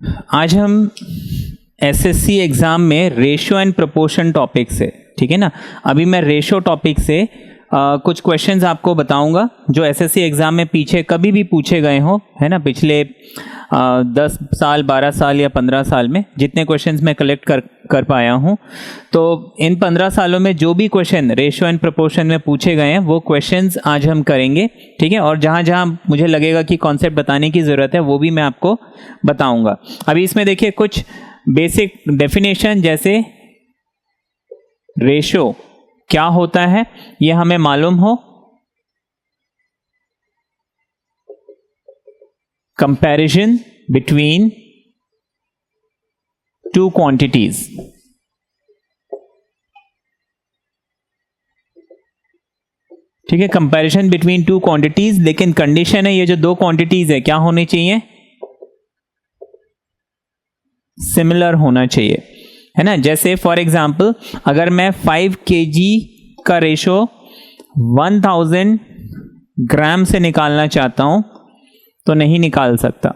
आज हम SSC exam में रेशो एंड प्रोपोर्शन टॉपिक से, ठीक है ना, अभी मैं रेशो टॉपिक से कुछ क्वेश्चंस आपको बताऊंगा जो एसएससी एग्जाम में पीछे कभी भी पूछे गए हो, है ना, पिछले 10 साल 12 साल या 15 साल में जितने क्वेश्चंस मैं कलेक्ट कर पाया हूं, तो इन 15 सालों में जो भी क्वेश्चन रेशो एंड प्रोपोर्शन में पूछे गए हैं वो क्वेश्चंस आज हम करेंगे, ठीक है। और जहां जहां मुझे लगेगा कि कॉन्सेप्ट बताने की ज़रूरत है वो भी मैं आपको बताऊंगा। अभी इसमें देखिए कुछ बेसिक डेफिनेशन, जैसे रेशो क्या होता है ये हमें मालूम हो, कंपैरिजन बिटवीन टू क्वांटिटीज, ठीक है, कंपैरिजन बिटवीन टू क्वांटिटीज। लेकिन कंडीशन है ये जो दो क्वांटिटीज है क्या होनी चाहिए, सिमिलर होना चाहिए, है ना। जैसे फॉर एग्जाम्पल अगर मैं 5 kg का रेशो 1000 ग्राम से निकालना चाहता हूं तो नहीं निकाल सकता,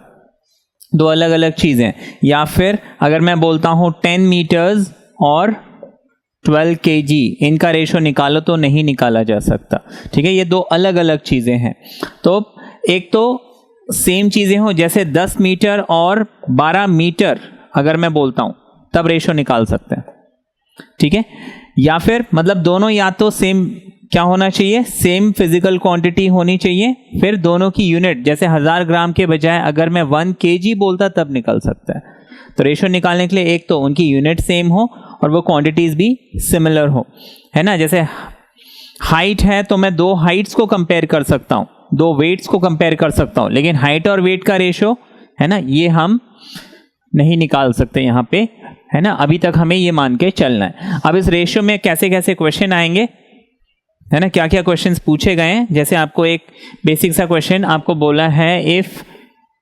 दो अलग अलग चीजें। या फिर अगर मैं बोलता हूं 10 मीटर्स और 12 kg, इनका रेशो निकालो तो नहीं निकाला जा सकता, ठीक है, ये दो अलग अलग चीजें हैं। तो एक तो सेम चीजें हो, जैसे 10 मीटर और 12 मीटर अगर मैं बोलता हूं तब रेशो निकाल सकते हैं, ठीक है। या फिर मतलब दोनों या तो सेम क्या होना चाहिए, सेम फिजिकल क्वांटिटी होनी चाहिए, फिर दोनों की यूनिट, जैसे 1000 ग्राम के बजाय अगर मैं 1 kg बोलता तब निकल सकता है। तो रेशो निकालने के लिए एक तो उनकी यूनिट सेम हो और वो क्वांटिटीज भी सिमिलर हो, है ना। जैसे हाइट है तो मैं दो हाइट्स को कंपेयर कर सकता हूं, दो वेट्स को कंपेयर कर सकता हूं, लेकिन हाइट और वेट का रेशो, है ना, ये हम नहीं निकाल सकते यहां पे, है ना। अभी तक हमें ये मान के चलना है। अब इस रेशियो में कैसे कैसे क्वेश्चन आएंगे, है ना, क्या क्या क्वेश्चंस पूछे गए हैं। जैसे आपको एक बेसिक सा क्वेश्चन आपको बोला है, if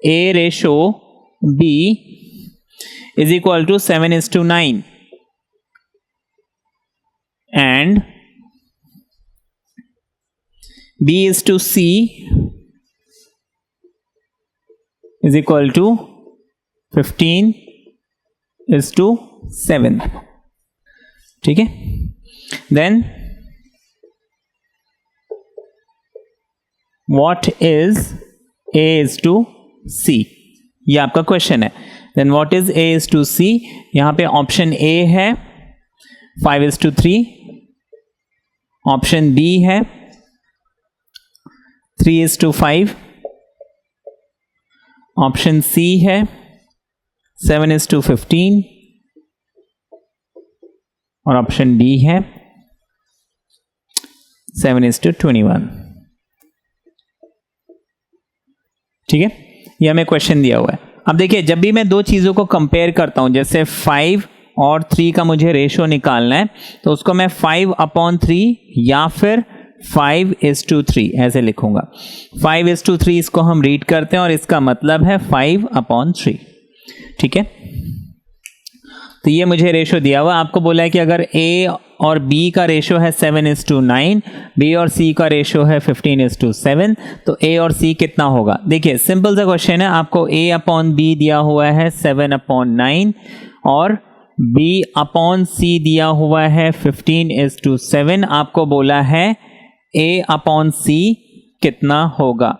A ratio B is equal to 7:9 and B is to C is equal to 15:7, ठीक है। Then what is A is to C, ये आपका क्वेश्चन है। Then what is A is to C, यहां पे ऑप्शन A है 5:3, option B है 3:5, option C है 7:15 और ऑप्शन डी है 7:21, ठीक है। ये हमें क्वेश्चन दिया हुआ है। अब देखिए जब भी मैं दो चीजों को कंपेयर करता हूं, जैसे 5 और 3 का मुझे रेशो निकालना है, तो उसको मैं 5/3 या फिर 5:3 ऐसे लिखूंगा। 5:3 इसको हम रीड करते हैं और इसका मतलब है 5/3, ठीक है। तो ये मुझे रेशो दिया हुआ, आपको बोला है कि अगर A और B का रेशो है 7:9, B और C का रेशो है 15:7, तो A और C कितना होगा। देखिए सिंपल सा क्वेश्चन है, आपको A/B दिया हुआ है 7/9 और B/C दिया हुआ है 15:7, आपको बोला है A/C कितना होगा।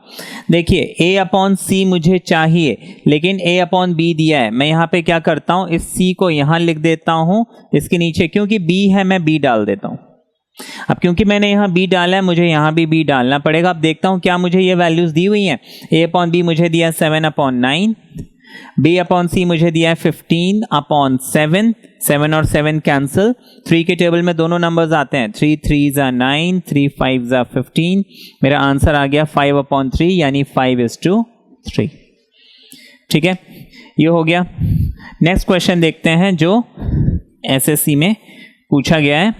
देखिए A/C मुझे चाहिए, लेकिन A/B दिया है। मैं यहाँ पे क्या करता हूँ, इस C को यहाँ लिख देता हूँ, इसके नीचे क्योंकि B है मैं B डाल देता हूँ। अब क्योंकि मैंने यहाँ B डाला है, मुझे यहाँ भी B डालना पड़ेगा। अब देखता हूँ क्या मुझे ये वैल्यूज दी हुई हैं। A/B मुझे दिया 7/9, B/C मुझे दिया है 15/7, 7 और 7 कैंसिल, 3 के टेबल में दोनों नंबर्स आते हैं, 3 3s are 9, 3 5s are 15, मेरा आंसर आ गया 5/3 यानी 5:3, ठीक है। ये हो गया। नेक्स्ट क्वेश्चन देखते हैं जो एसएससी में पूछा गया है।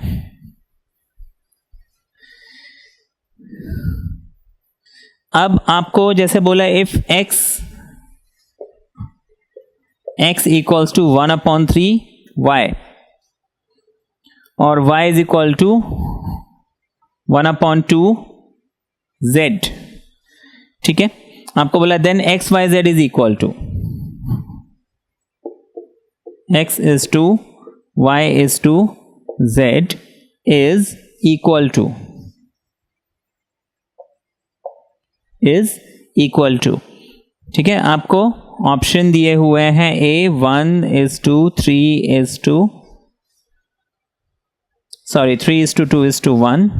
अब आपको जैसे बोला if x equals to 1/3 y और y is equal to 1/2 z, ठीक है। आपको बोला then x y z is equal to, x is to y is to z is equal to, ठीक है। आपको ऑप्शन दिए हुए हैं A 3:2:1,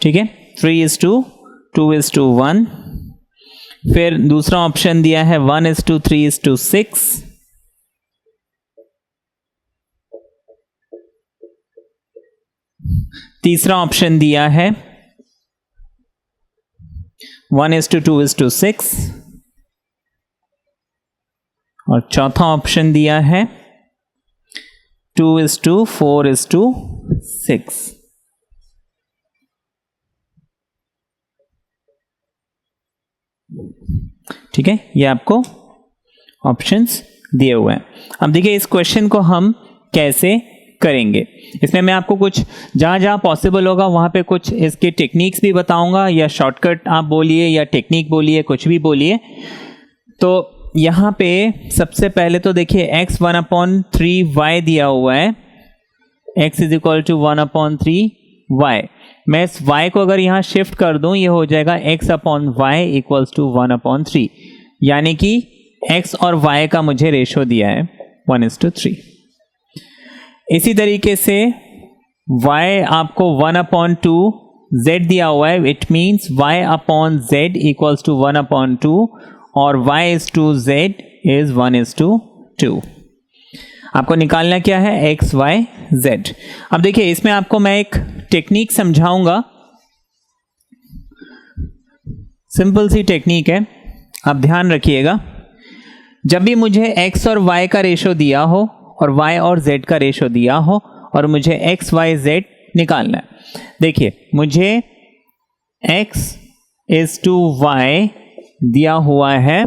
ठीक है, 3:2:1। फिर दूसरा ऑप्शन दिया है 1:3:6, तीसरा ऑप्शन दिया है 1:2:6 और चौथा ऑप्शन दिया है 2:4:6। ठीक है, ये आपको ऑप्शंस दिए हुए हैं। अब देखिए इस क्वेश्चन को हम कैसे करेंगे। इसमें मैं आपको कुछ जहां जहां पॉसिबल होगा वहां पे कुछ इसके टेक्निक्स भी बताऊंगा, या शॉर्टकट आप बोलिए या टेक्निक बोलिए, कुछ भी बोलिए। तो यहां पे सबसे पहले तो देखिए x 1/3y दिया हुआ है, x = 1/3y। मैं इस y को अगर यहां शिफ्ट कर दूं, ये हो जाएगा x/y = 1/3, यानी कि x और y का मुझे रेशो दिया है 1:3। इसी तरीके से y आपको 1/2z दिया हुआ है, इट मीन्स y/z = 1/2 और y/z is 1:2। आपको निकालना क्या है, x, y, z। अब देखिए इसमें आपको मैं एक टेक्निक समझाऊंगा, सिंपल सी टेक्निक है, आप ध्यान रखिएगा। जब भी मुझे x और y का रेशो दिया हो और y और z का रेशो दिया हो और मुझे x, y, z निकालना है, देखिए मुझे x is to y दिया हुआ है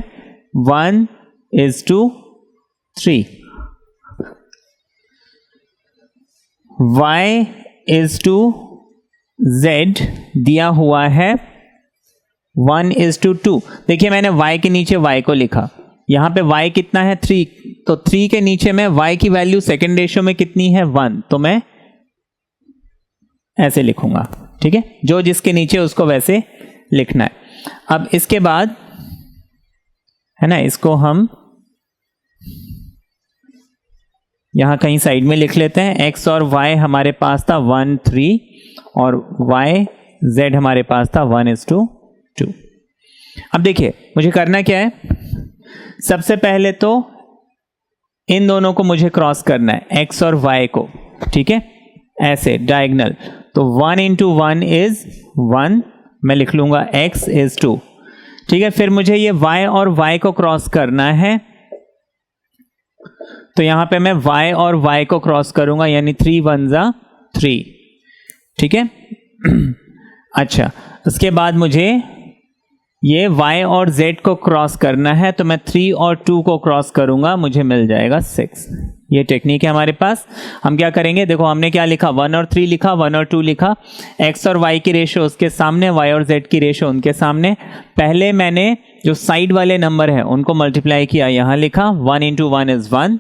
1:3, y is to z दिया हुआ है 1:2। देखिए मैंने y के नीचे y को लिखा, यहां पे y कितना है 3, तो 3 के नीचे में y की वैल्यू सेकंड रेशियो में कितनी है 1, तो मैं ऐसे लिखूंगा। ठीक है, जो जिसके नीचे उसको वैसे लिखना है। अब इसके बाद है ना, इसको हम यहां कहीं साइड में लिख लेते हैं। x और y हमारे पास था 1:3 और y z हमारे पास था 1:2। अब देखिए मुझे करना क्या है, सबसे पहले तो इन दोनों को मुझे क्रॉस करना है, x और y को। ठीक है, ऐसे डायगोनल, तो 1 × 1 is 1, मैं लिख लूंगा x is 2। ठीक है, फिर मुझे ये y और y को क्रॉस करना है, तो यहां पे मैं y और y को क्रॉस करूंगा, यानी 3 × 1 = 3। ठीक है अच्छा, उसके बाद मुझे ये y और z को क्रॉस करना है, तो मैं 3 और 2 को क्रॉस करूंगा, मुझे मिल जाएगा 6। ये टेक्निक है हमारे पास। हम क्या करेंगे, देखो हमने क्या लिखा, 1 और 3 लिखा, 1 और 2 लिखा, x और y की रेशो उसके सामने, y और z की रेशो उनके सामने। पहले मैंने जो साइड वाले नंबर है उनको मल्टीप्लाई किया, यहां लिखा 1 × 1 is 1।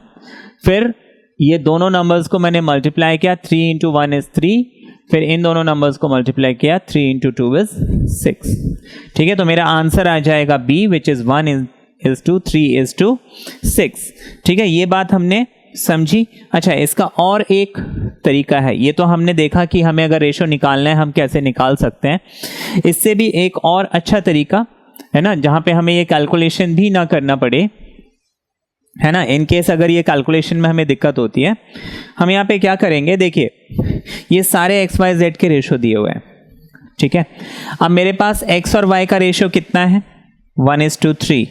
फिर ये दोनों नंबर्स को मैंने मल्टीप्लाई किया, 3 × 1 is 3। फिर इन दोनों नंबर्स को मल्टीप्लाई किया, 3 × 2 is 6। ठीक है, तो मेरा आंसर आ जाएगा B, which is 1 is to 3 is to 6। ठीक है, ये बात हमने समझी। अच्छा, इसका और एक तरीका है, ये तो हमने देखा कि हमें अगर रेशो निकालना है हम कैसे निकाल सकते हैं। इससे भी एक और अच्छा तरीका है ना, जहां पे हमें ये कैलकुलेशन भी ना करना पड़े, है ना। इन केस अगर ये कैलकुलेशन में हमें दिक्कत होती है, हम यहाँ पे क्या करेंगे, देखिए ये सारे x, y, z के रेशो दिए हुए हैं। ठीक है, अब मेरे पास x और y का रेशो कितना है, 1:3।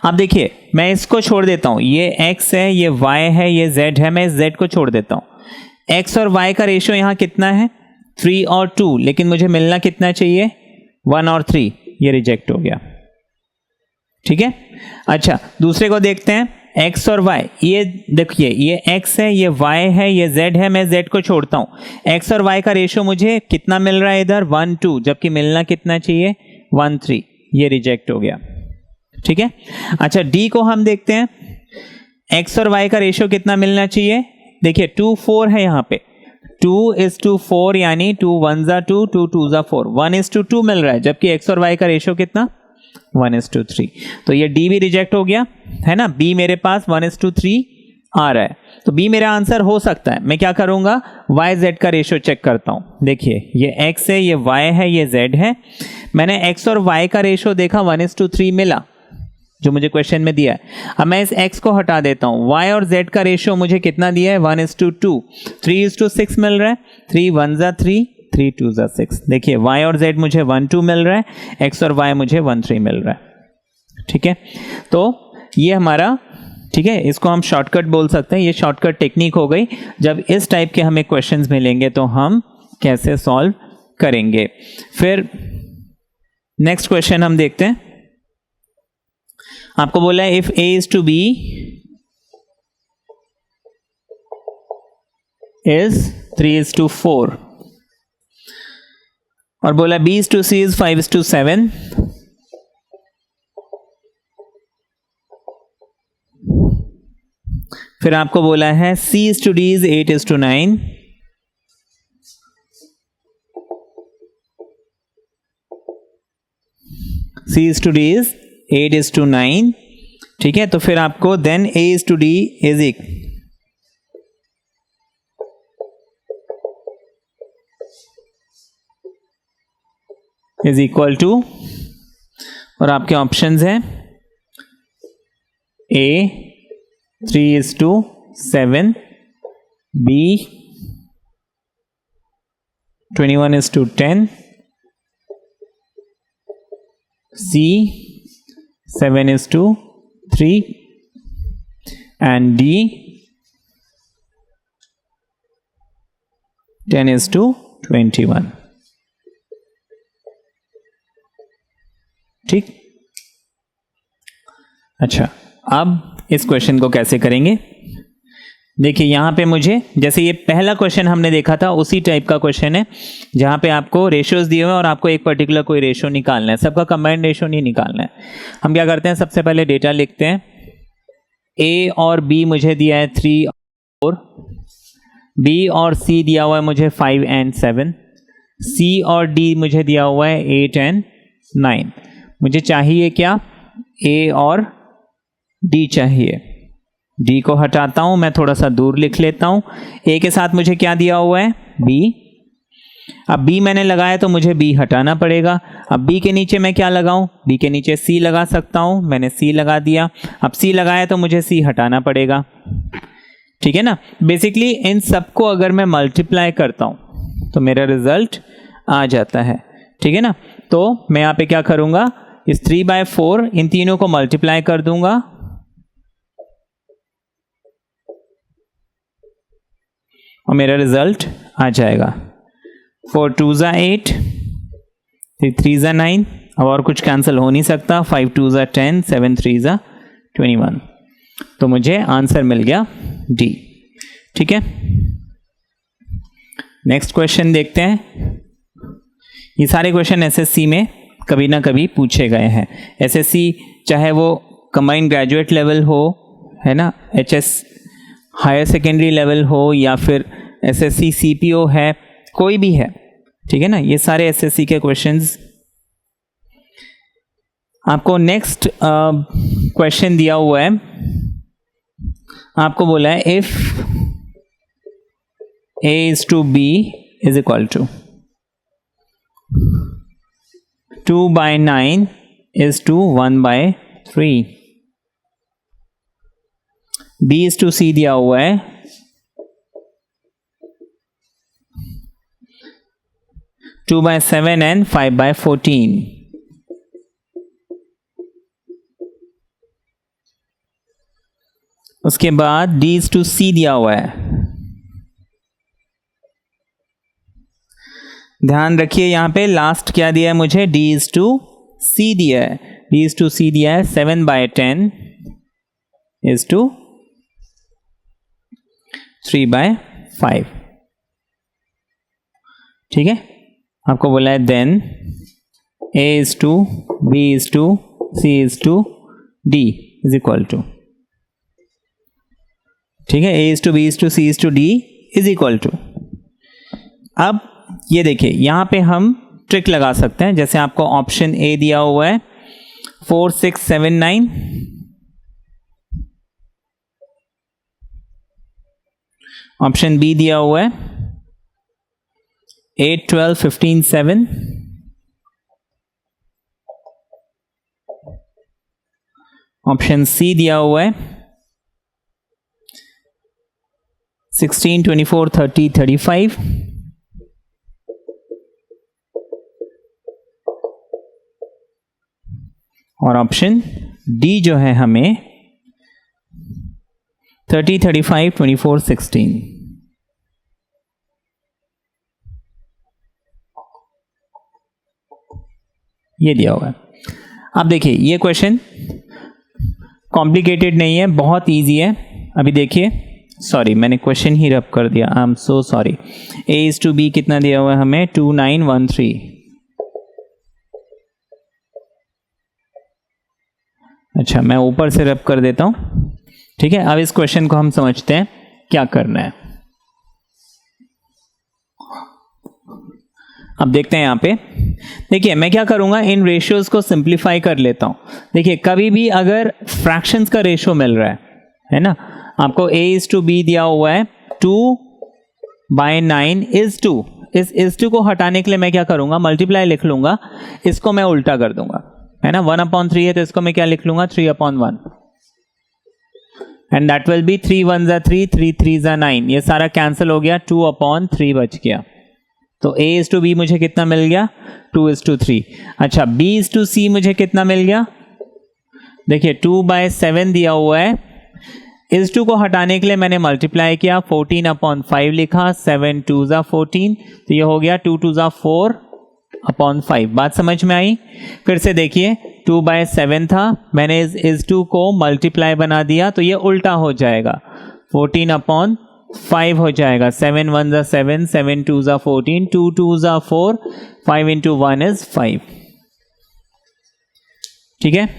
अब देखिए मैं इसको छोड़ देता हूं, ये x है, ये y है, ये z है, मैं इस z को छोड़ देता हूं। x और y का रेशो यहां कितना है, 3 और 2, लेकिन मुझे मिलना कितना चाहिए, 1 और 3, ये रिजेक्ट हो गया। ठीक है, अच्छा दूसरे को देखते हैं, x और y, ये देखिए ये x है, ये y है, ये z है, मैं z को छोड़ता हूं। x और y का रेशो मुझे कितना मिल रहा है इधर, 1:2, जबकि मिलना कितना चाहिए, 1:3, ये रिजेक्ट हो गया। ठीक है। अच्छा डी को हम देखते हैं, एक्स और वाई का रेशियो कितना मिलना चाहिए। देखिए 2 4 है यहाँ पे, 2:4 यानी 2 1 जा 2, 2 2 जा 4, 1:2 मिल रहा है, जबकि एक्स और वाई का रेशियो कितना 1:3। तो ये डी भी रिजेक्ट हो गया है ना, बी मेरे पास 1:3 आ रहा है, तो बी मेरा आंसर हो सकता है। मैं क्या करूंगा, वाई जेड का रेशियो चेक करता हूं। देखिए ये एक्स है, ये वाई है, ये जेड है। मैंने एक्स और वाई का रेशियो देखा 1:3 मिला जो मुझे क्वेश्चन में दिया है। अब मैं इस x को हटा देता हूं, y और z का रेशियो मुझे कितना दिया है 1:2, 3:6 मिल रहा है, 3 1 जा 3, 3 2 जा 6। देखिए y और z मुझे 1 2 मिल रहा है, x और y मुझे 1 3 मिल रहा है। ठीक है, तो ये हमारा, ठीक है, इसको हम शॉर्टकट बोल सकते हैं। ये शॉर्टकट टेक्निक हो गई। जब इस टाइप के हमें क्वेश्चंस मिलेंगे तो हम कैसे सॉल्व करेंगे। फिर नेक्स्ट क्वेश्चन हम देखते हैं। आपको बोला है if a is to b is 3:4 और बोला b is to c is 5:7। फिर आपको बोला है c is to d is 8:9, c is to d is 8:9। ठीक है, तो फिर आपको then a is to d is equal to, और आपके ऑप्शंस हैं a 3:7, b 21:10, c 7:3 and D 10:21। ठीक, अच्छा अब इस क्वेश्चन को कैसे करेंगे। देखिए यहां पे मुझे, जैसे ये पहला क्वेश्चन हमने देखा था उसी टाइप का क्वेश्चन है, जहां पे आपको रेशियोज दिए हुए हैं और आपको एक पर्टिकुलर कोई रेशियो निकालना है, सबका कंबाइंड रेशियो नहीं निकालना है। हम क्या करते हैं, सबसे पहले डेटा लिखते हैं। ए और बी मुझे दिया है 3 और 4, बी और सी दिया हुआ है मुझे 5 and 7, सी और डी मुझे दिया हुआ है 8 and 9। मुझे चाहिए क्या, ए और डी चाहिए। डी को हटाता हूं, मैं थोड़ा सा दूर लिख लेता हूं। ए के साथ मुझे क्या दिया हुआ है, बी। अब बी मैंने लगाया तो मुझे बी हटाना पड़ेगा। अब बी के नीचे मैं क्या लगाऊं, बी के नीचे सी लगा सकता हूं, मैंने सी लगा दिया। अब सी लगाया तो मुझे सी हटाना पड़ेगा। ठीक है ना, बेसिकली इन सबको अगर मैं मल्टीप्लाई करता हूं तो मेरा रिजल्ट आ जाता है। ठीक है ना, तो मैं यहां पे क्या करूंगा, इस 3/4 इन तीनों को मल्टीप्लाई कर दूंगा और मेरा रिजल्ट आ जाएगा। 4 2 जा 8, 3 जा 9, अब और कुछ कैंसिल हो नहीं सकता। 5 2 जा 10, 7 3 जा 21। तो मुझे आंसर मिल गया डी। ठीक है, नेक्स्ट क्वेश्चन देखते हैं। ये सारे क्वेश्चन एसएससी में कभी ना कभी पूछे गए हैं। एसएससी चाहे वो कंबाइंड ग्रेजुएट लेवल हो, है ना, एचएस हायर सेकेंडरी लेवल हो, या फिर एसएससी सीपीओ है, कोई भी है। ठीक है ना, ये सारे एसएससी के क्वेश्चंस। आपको नेक्स्ट क्वेश्चन दिया हुआ है, आपको बोला है if a is to b is equal to 2/9 is to 1/3, b is to c दिया हुआ है 2/7 and 5/14। उसके बाद d is to c दिया हुआ है। ध्यान रखिए यहां पे लास्ट क्या दिया है मुझे, d is to c दिया है। d is to c दिया है 7/10 is to 3/5। ठीक है, आपको बोला है then a is to b is to c is to D is equal to, ठीक है, A is to B is to C is to D is equal to. अब ये देखिए यहां पे हम ट्रिक लगा सकते हैं, जैसे आपको ऑप्शन A दिया हुआ है 4 6 7 9, ऑप्शन B दिया हुआ है 8 12 15 7, ऑप्शन C दिया हुआ है 16 24 30 35, और ऑप्शन D जो है हमें 30 35 24 16। ये दिया हुआ है। अब देखिए ये क्वेश्चन कॉम्प्लिकेटेड नहीं है, बहुत इजी है। अभी देखिए, सॉरी मैंने क्वेश्चन ही रब कर दिया, I am so sorry. A is to B कितना दिया हुआ है हमें 2 9 1 3। अच्छा मैं ऊपर से रब कर देता हूं, ठीक है। अब इस क्वेश्चन को हम समझते हैं क्या करना है। अब देखते हैं यहां पे, देखिए मैं क्या करूंगा, इन रेशियोज को सिंप्लीफाई कर लेता हूं। देखिए कभी भी अगर फ्रैक्शंस का रेशियो मिल रहा है ना, आपको A इज टू B दिया हुआ है 2/9 इज 2, इस इज 2 को हटाने के लिए मैं क्या करूंगा, मल्टीप्लाई लिख लूंगा, इसको मैं उल्टा कर दूंगा, है ना। 1/3 है तो इसको मैं क्या लिख लूंगा 3/1, एंड दैट विल बी 3 1 3 3 3 9, ये सारा कैंसिल हो गया, 2/3 बच गया। तो A इज टू B मुझे कितना मिल गया 2:3। अच्छा B इज टू C मुझे कितना मिल गया, देखिए 2/7 दिया हुआ है, इस 2 को हटाने के लिए मैंने मल्टीप्लाई किया, 14/5 लिखा, 7 2 14, तो ये हो गया 2 2 4/5। बात समझ में आई? फिर से देखिए 2/7 था, मैंने इस 2 को मल्टीप्लाई बना दिया, तो ये उल्टा हो जाएगा, 14/5 हो जाएगा, 7 1 7 7 2 14, 2 2 4, 5 into 1 is 5, ठीक है।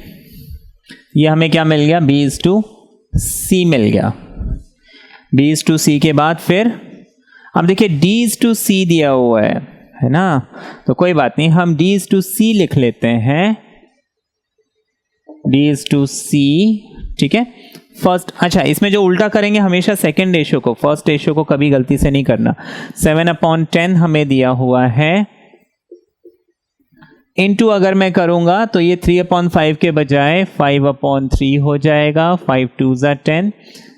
ये हमें क्या मिल गया, B is to C मिल गया। B is to C के बाद फिर अब देखिए D is to C दिया हुआ है ना, तो कोई बात नहीं, हम D is to C लिख लेते हैं, D is to C, ठीक है। फर्स्ट, अच्छा इसमें जो उल्टा करेंगे हमेशा सेकेंड रेशियो को, फर्स्ट रेशियो को कभी गलती से नहीं करना। 7/10 हमें दिया हुआ है, इनटू अगर मैं करूंगा तो ये 3/5 के बजाय 5/3 हो जाएगा, 5 2 10,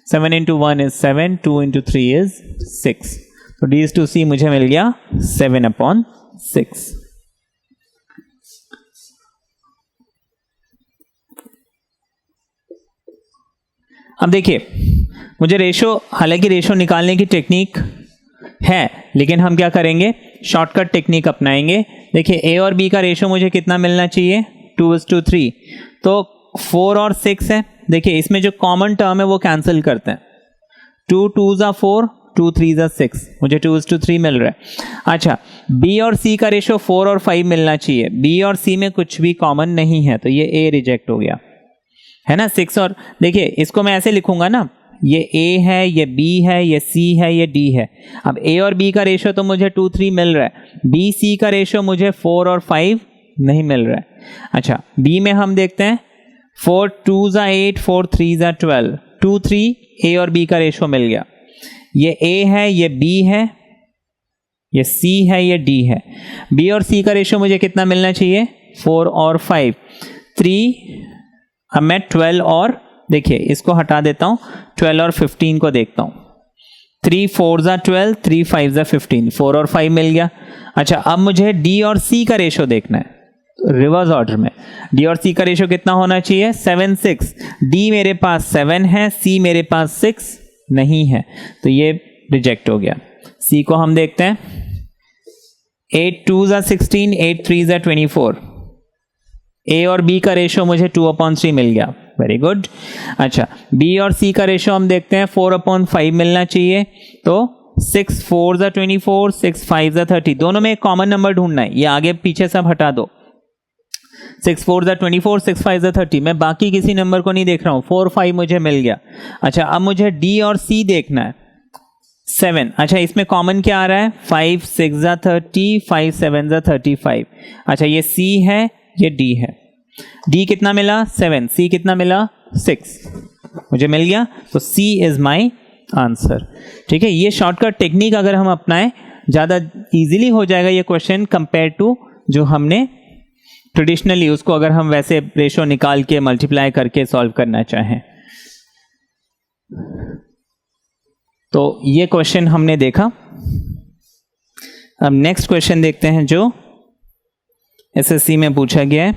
7 into 1 is 7, 2 into 3 is 6, तो D is to C मुझे मिल गया 7/6। अब देखिए मुझे रेशो, हालांकि रेशो निकालने की टेक्निक है, लेकिन हम क्या करेंगे, शॉर्टकट टेक्निक अपनाएंगे। देखिए A और B का रेशो मुझे कितना मिलना चाहिए 2:3, तो 4 और 6 है, देखिए इसमें जो कॉमन टर्म है वो कैंसिल करते हैं, 2 2 4, 2 3 6, मुझे 2:3 मिल रहा है। अच्छा B और C का रेशो 4 और 5 मिलना चाहिए, B और C में कुछ भी कॉमन नहीं है, तो ये A रिजेक्ट हो गया, है ना। 6 और, देखिए इसको मैं ऐसे लिखूंगा ना, ये A है, ये B है, ये C है, ये D है। अब A और B का रेशो तो मुझे 2 3 मिल रहा है, B C का रेशो मुझे 4 और 5 नहीं मिल रहा है। अच्छा B में हम देखते हैं, 4 2 8, 4 3 12, 2 3 A और B का रेशो मिल गया, ये A है, ये B है, ये C है, ये D है। B और C का रेशो मुझे कितना मिलना चाहिए 4 और 5, 3, अब मैं 12 और, देखिए इसको हटा देता हूं, 12 और 15 को देखता हूं, 3 4 12, 3 5 15, 4 और 5 मिल गया। अच्छा अब मुझे D और C का रेशो देखना है, रिवर्स ऑर्डर में। D और C का रेशो कितना होना चाहिए 7 6, D मेरे पास 7 है, C मेरे पास 6 नहीं है, तो ये रिजेक्ट हो गया। C को हम देखते हैं, 8 2 16, 8 3 24, A और B का रेशो मुझे 2/3 मिल गया, वेरी गुड। अच्छा B और C का रेशो हम देखते हैं, 4/5 मिलना चाहिए, तो 6 4 24, 6 5 30, दोनों में एक कॉमन नंबर ढूंढना है, ये आगे पीछे सब हटा दो। 6 4 ज़ा 24, 6 5 ज़ा 30। मैं बाकी किसी नंबर को नहीं देख रहा हूँ, 4 5 मुझे मिल गया। अच्छा, अब मुझे डी और सी देखना है। 7, अच्छा इसमें कॉमन क्या आ रहा है? 5 6 ज़ा 30, 5 7 ज़ा 35। अच्छा, ये सी है, ये डी है। डी कितना मिला? 7। सी कितना मिला? 6 मुझे मिल गया। तो सी इज माई आंसर। ठीक है, ये शॉर्टकट टेक्निक अगर हम अपनाएं ज़्यादा इजीली हो जाएगा ये क्वेश्चन कंपेयर टू जो हमने ट्रेडिशनली उसको अगर हम वैसे रेशो निकाल के मल्टीप्लाई करके सॉल्व करना चाहें। तो ये क्वेश्चन हमने देखा। अब नेक्स्ट क्वेश्चन देखते हैं जो एसएससी में पूछा गया है।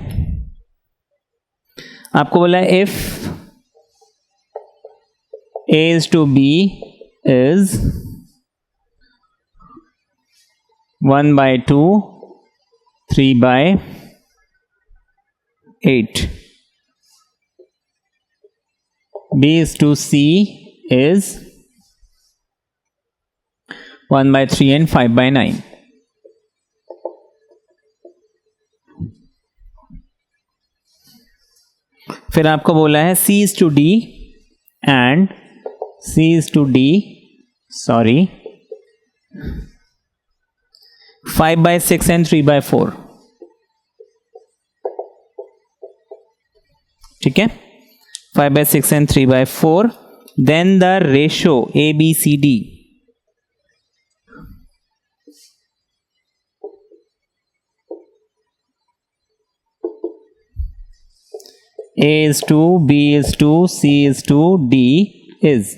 आपको बोला है if A is to B is 1/2, 3/8. B is to C is 1/3 and 5/9. फिर आपको बोला है C is to D and C is to D, sorry, 5/6 and 3/4. ठीक है, 5/6 and 3/4. Then the ratio ABCD A is to B is to C is to D is,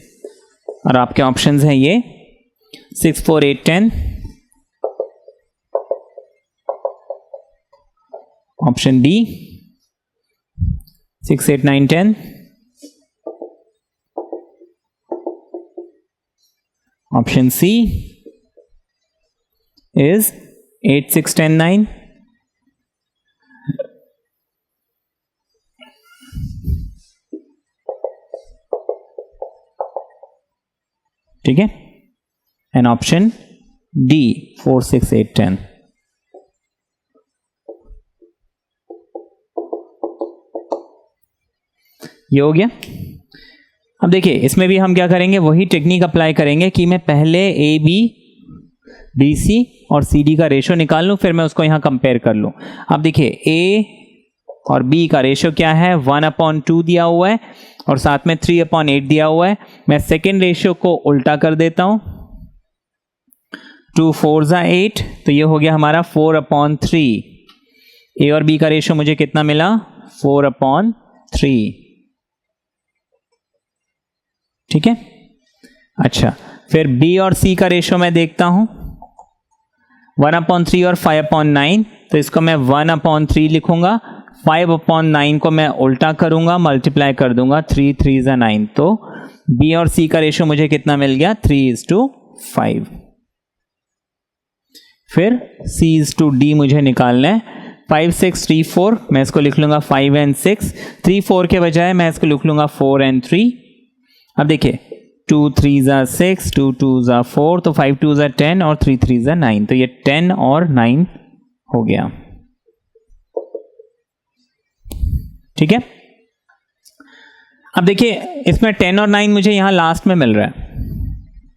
और आपके options हैं ये 6 4 8 10, option D 6 8 9 10, option C is 8 6 10 9, ठीक है, and option D 4 6 8 10। ये हो गया। अब देखिए इसमें भी हम क्या करेंगे, वही टेक्निक अप्लाई करेंगे कि मैं पहले ए बी बी सी और सी डी का रेशो निकाल लूं, फिर मैं उसको यहां कंपेयर कर लूं। अब देखिए ए और बी का रेशो क्या है, 1/2 दिया हुआ है और साथ में 3/8 दिया हुआ है। मैं सेकेंड रेशियो को उल्टा कर देता हूं, 2 4 ज़ा 8, तो ये हो गया हमारा 4/3। ए और बी का रेशियो मुझे कितना मिला, 4/3। ठीक है, अच्छा फिर बी और सी का रेशियो मैं देखता हूं, 1/3 और 5/9, तो इसको मैं 1/3 लिखूंगा। 5/9 को मैं उल्टा करूंगा, मल्टीप्लाई कर दूंगा, 3 3 ज़ा 9, तो बी और सी का रेशियो मुझे कितना मिल गया, 3:5। फिर C/D मुझे निकालना है, 5 6 3 4, मैं इसको लिख लूंगा 5 and 6, 3 4 के बजाय मैं इसको लिख लूंगा 4 and 3। अब देखिए 2 3 ज़ा 6, 2 2 ज़ा 4, तो 5 2 ज़ा 10 और 3 3 ज़ा 9, तो ये 10 और 9 हो गया। ठीक है, अब देखिए इसमें 10 और 9 मुझे यहां लास्ट में मिल रहा है।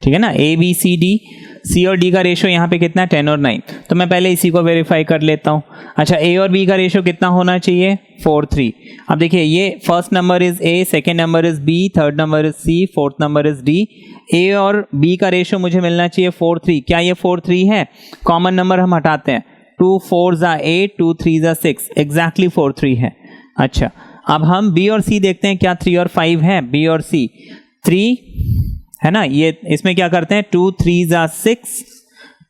ठीक है ना, ए बी सी डी, सी और डी का रेशियो यहाँ पे कितना है, 10 और 9, तो मैं पहले इसी को वेरीफाई कर लेता हूँ। अच्छा, ए और बी का रेशियो कितना होना चाहिए, 4 3। अब देखिए ये first number is A, second number is B, third number is C, fourth number is D. A और बी का रेशियो मुझे मिलना चाहिए 4 3। क्या ये 4 3 है? कॉमन नंबर हम हटाते हैं, 2 4 ज़ा 8, 2 3 ज़ा 6, एग्जैक्टली 4 3 है। अच्छा, अब हम बी और सी देखते हैं, क्या 3 और 5 है, बी और सी 3 है ना, ये इसमें क्या करते हैं, 2 3 ज़ा 6,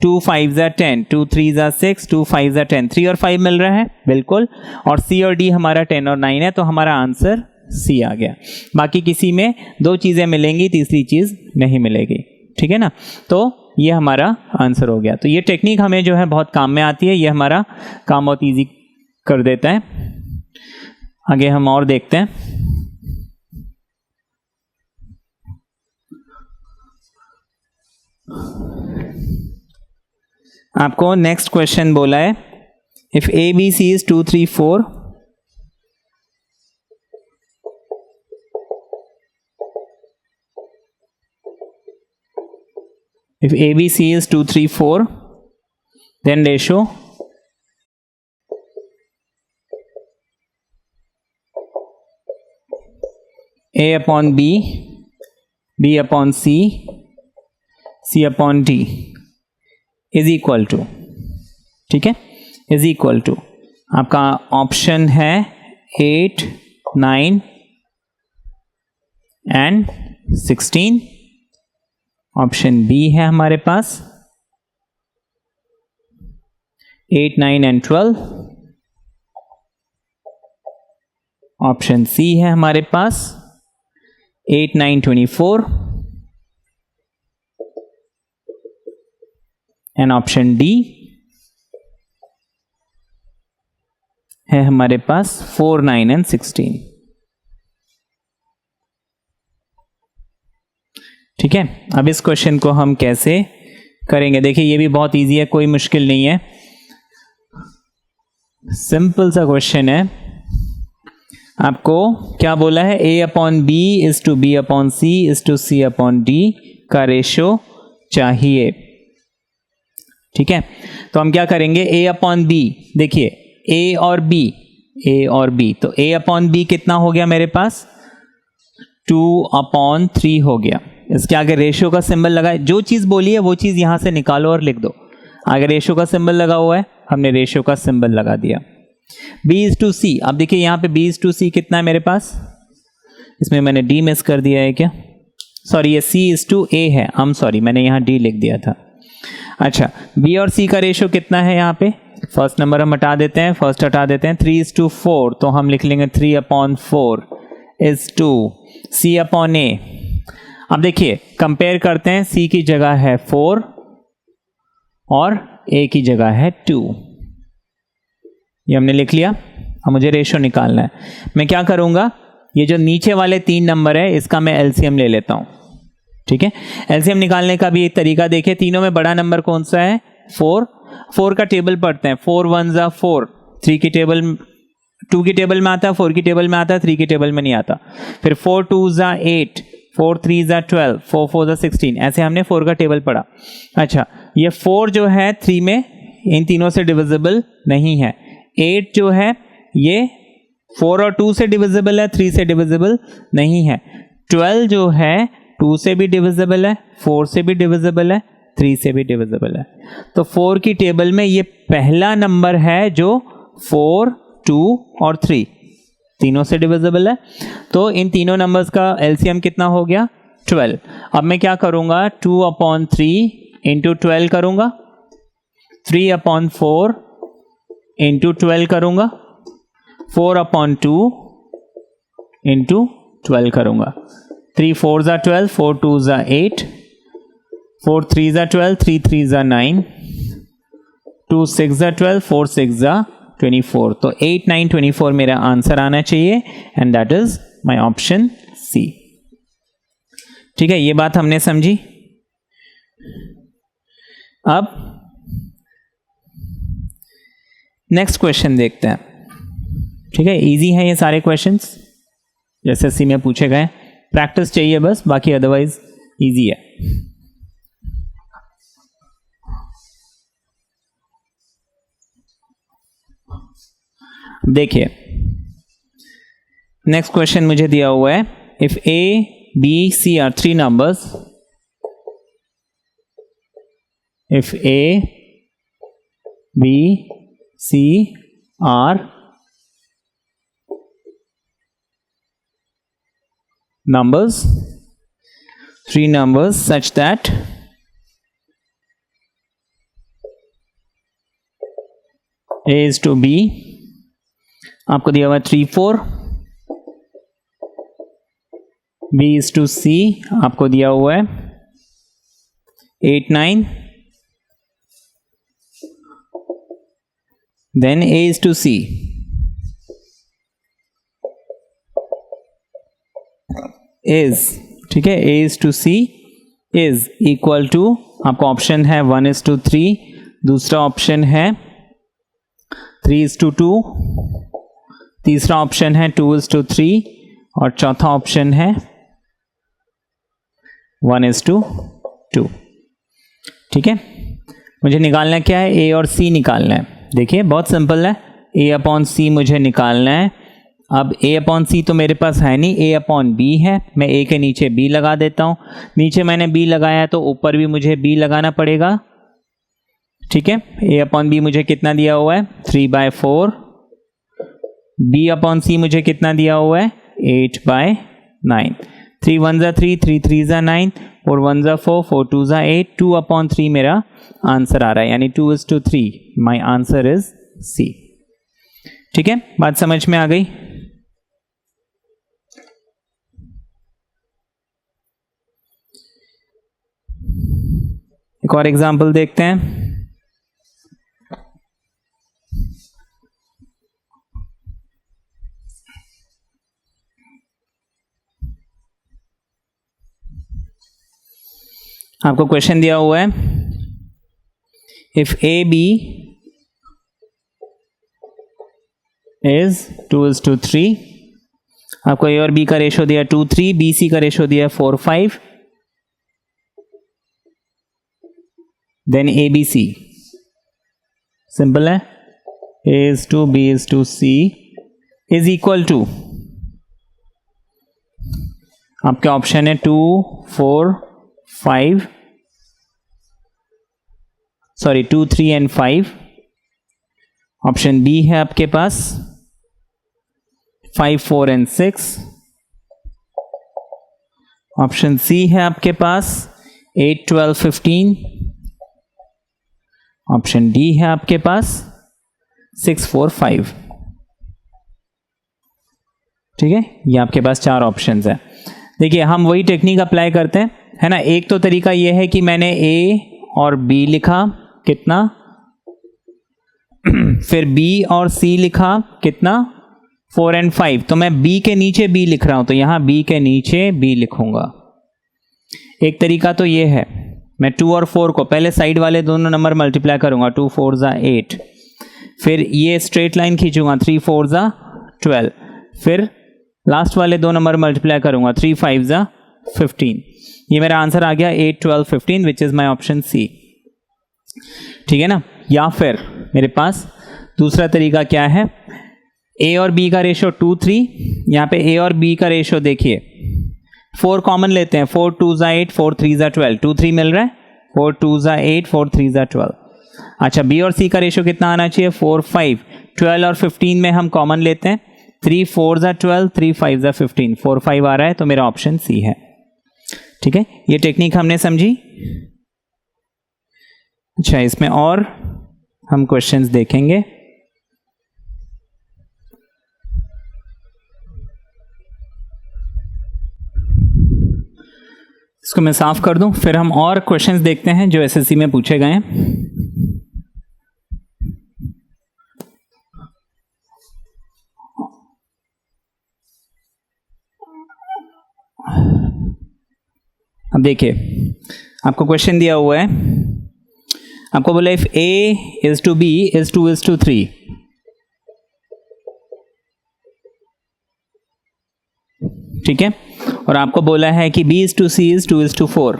2 5 ज़ा 10, 2 3 ज़ा 6, 2 5 ज़ा 10, 3 और 5 मिल रहा है बिल्कुल, और सी और डी हमारा 10 और 9 है, तो हमारा आंसर सी आ गया। बाकी किसी में 2 चीजें मिलेंगी, तीसरी चीज नहीं मिलेगी। ठीक है ना, तो ये हमारा आंसर हो गया। तो ये टेक्निक हमें जो है बहुत काम में आती है, ये हमारा काम बहुत ईजी कर देता है। आगे हम और देखते हैं। आपको नेक्स्ट क्वेश्चन बोला है, if A B C is 2 3 4 If ABC is 2, 3, 4, then ratio A upon B, B upon C, C upon D is equal to, ठीक है, is equal to आपका ऑप्शन है 8, 9 एंड 16. ऑप्शन बी है हमारे पास 8, 9 and 12. Option C है हमारे पास 8, 9, 24 and option D है हमारे पास 4, 9 एंड 16. ठीक है, अब इस क्वेश्चन को हम कैसे करेंगे, देखिए ये भी बहुत इजी है, कोई मुश्किल नहीं है, सिंपल सा क्वेश्चन है. आपको क्या बोला है, A upon B is to B upon C is to C upon D का रेशो चाहिए. ठीक है, तो हम क्या करेंगे, A अपॉन बी, देखिए A और B, तो A अपॉन बी कितना हो गया मेरे पास 2 अपॉन 3 हो गया. इसके आगे रेशियो का सिंबल लगाए, जो चीज बोली है वो चीज यहां से निकालो और लिख दो. आगे रेशियो का सिंबल लगा हुआ है, हमने रेशियो का सिंबल लगा दिया. B इज टू सी, अब देखिए यहां पे B इज टू सी कितना है मेरे पास, इसमें मैंने D मिस कर दिया है क्या, सॉरी ये C इज टू A है, I'm सॉरी मैंने यहां D लिख दिया था. अच्छा, B और C का रेशियो कितना है, यहाँ पे फर्स्ट नंबर हम हटा देते हैं, फर्स्ट हटा देते हैं, 3 इज टू 4, तो हम लिख लेंगे 3 upon 4 is to C upon A. अब देखिए कंपेयर करते हैं, C की जगह है 4 और A की जगह है 2, ये हमने लिख लिया. अब मुझे रेशियो निकालना है, मैं क्या करूंगा, ये जो नीचे वाले 3 नंबर है इसका मैं एलसीएम ले लेता हूं. ठीक है, एलसीएम निकालने का भी एक तरीका देखिए, तीनों में बड़ा नंबर कौन सा है 4 का टेबल पढ़ते हैं, 4 1 जा 4, 3 की टेबल 2 की टेबल में आता है, 4 की टेबल में आता है, 3 की टेबल में नहीं आता. फिर 4 2 जा 8, 4 3 जा 12, 4 4 जा 16, ऐसे हमने 4 का टेबल पढ़ा. अच्छा, ये 4 जो है 3 में इन तीनों से डिविजिबल नहीं है. 8 जो है ये 4 और 2 से डिविजिबल है, 3 से डिविजिबल नहीं है. 12 जो है 2 से भी डिविजिबल है, 4 से भी डिविजिबल है, 3 से भी डिविजिबल है. तो 4 की टेबल में ये पहला नंबर है जो 4, 2 और 3 तीनों से डिविजिबल है. तो इन तीनों नंबर्स का एलसीएम कितना हो गया 12. अब मैं क्या करूंगा, 2 अपॉन 3 इंटू 12 करूंगा, 3 अपॉन 4 इंटू 12 करूंगा, 4 अपॉन 2 इंटू 12 करूंगा. 3 4 जा 12, 4 2 जा 8, 4 3 जा 12, 3 3 जा 9, 2 6 जा 12, 4 6 जा 24. तो 8 9 24 मेरा आंसर आना चाहिए and that is my option C. ठीक है, ये बात हमने समझी. अब नेक्स्ट क्वेश्चन देखते हैं. ठीक है, इजी है ये सारे क्वेश्चंस जैसे सी में पूछे गए, प्रैक्टिस चाहिए बस, बाकी अदरवाइज इजी है. देखिए नेक्स्ट क्वेश्चन मुझे दिया हुआ है, if A, B, C are 3 numbers, if A, B, C are numbers, 3 numbers such that A is to B, आपको दिया हुआ 3 4, B is to C आपको दिया हुआ है 8 9, then A is to C is, ठीक है, A is to C is equal to, आपका ऑप्शन है 1:3, दूसरा ऑप्शन है 3:2, तीसरा ऑप्शन है 2:3 और चौथा ऑप्शन है 1:2. ठीक है, मुझे निकालना क्या है, ए और सी निकालना है। देखिए बहुत सिंपल है, ए अपॉन सी मुझे निकालना है। अब ए अपॉन सी तो मेरे पास है नहीं, ए अपॉन बी है, मैं ए के नीचे बी लगा देता हूँ। नीचे मैंने बी लगाया है तो ऊपर भी मुझे बी लगाना पड़ेगा। ठीक है, ए अपॉन बी मुझे कितना दिया हुआ है 3/4, बी अपॉन सी मुझे कितना दिया हुआ है 8/9। 3 1 जा 3, 3 3 जा 9, 4 1 जा 4, 4 2 जा 8, 2/3 मेरा आंसर आ रहा है, यानी 2:3। My answer is C. ठीक है, बात समझ में आ गई। एक और एग्जाम्पल देखते हैं। आपको क्वेश्चन दिया हुआ है, इफ ए बी इज 2:3, आपको ए और बी का रेशो दिया 2:3, बी सी का रेशो दिया 4:5, then A B C. Simple है, A is to B is to C is equal to, आपके ऑप्शन है 2 4 5, सॉरी 2 3 एंड 5। ऑप्शन बी है आपके पास 5 4 एंड 6। ऑप्शन सी है आपके पास 8 12 15। ऑप्शन डी है आपके पास 6 4 5। ठीक है, ये आपके पास 4 ऑप्शंस है। देखिए हम वही टेक्निक अप्लाई करते हैं, है ना। एक तो तरीका ये है कि मैंने ए और बी लिखा कितना, फिर बी और सी लिखा कितना 4 एंड 5, तो मैं बी के नीचे बी लिख रहा हूं, तो यहां बी के नीचे बी लिखूंगा। एक तरीका तो ये है, मैं 2 और 4 को पहले साइड वाले दोनों नंबर मल्टीप्लाई करूंगा, 2 4 जा 8, फिर ये स्ट्रेट लाइन खींचूंगा 3 4 जा 12, फिर लास्ट वाले दो नंबर मल्टीप्लाई करूंगा 3 5 जा 15। ये मेरा आंसर आ गया 8 12 15, which is my option C. ठीक है ना। या फिर मेरे पास दूसरा तरीका क्या है, ए और बी का रेशो 2 3, यहाँ पे ए और बी का रेशो देखिए 4 कॉमन लेते हैं, 4 2 जा 8, 4 3 जा 12, 2 3 मिल रहा है, 4 2 जा 8, 4 3 जा 12। अच्छा, बी और सी का रेशो कितना आना चाहिए 4 5, 12 और 15 में हम कॉमन लेते हैं, 3 4 जा 12, 3 5 जा 15, 4 5 आ रहा है, तो मेरा ऑप्शन सी है। ठीक है, ये टेक्निक हमने समझी। अच्छा, इसमें और हम क्वेश्चंस देखेंगे। इसको मैं साफ कर दूं, फिर हम और क्वेश्चंस देखते हैं जो एसएससी में पूछे गए हैं। अब देखिए, आपको क्वेश्चन दिया हुआ है, आपको बोला if A is to B is 2:3, ठीक है, और आपको बोला है कि B is to C is 2:4।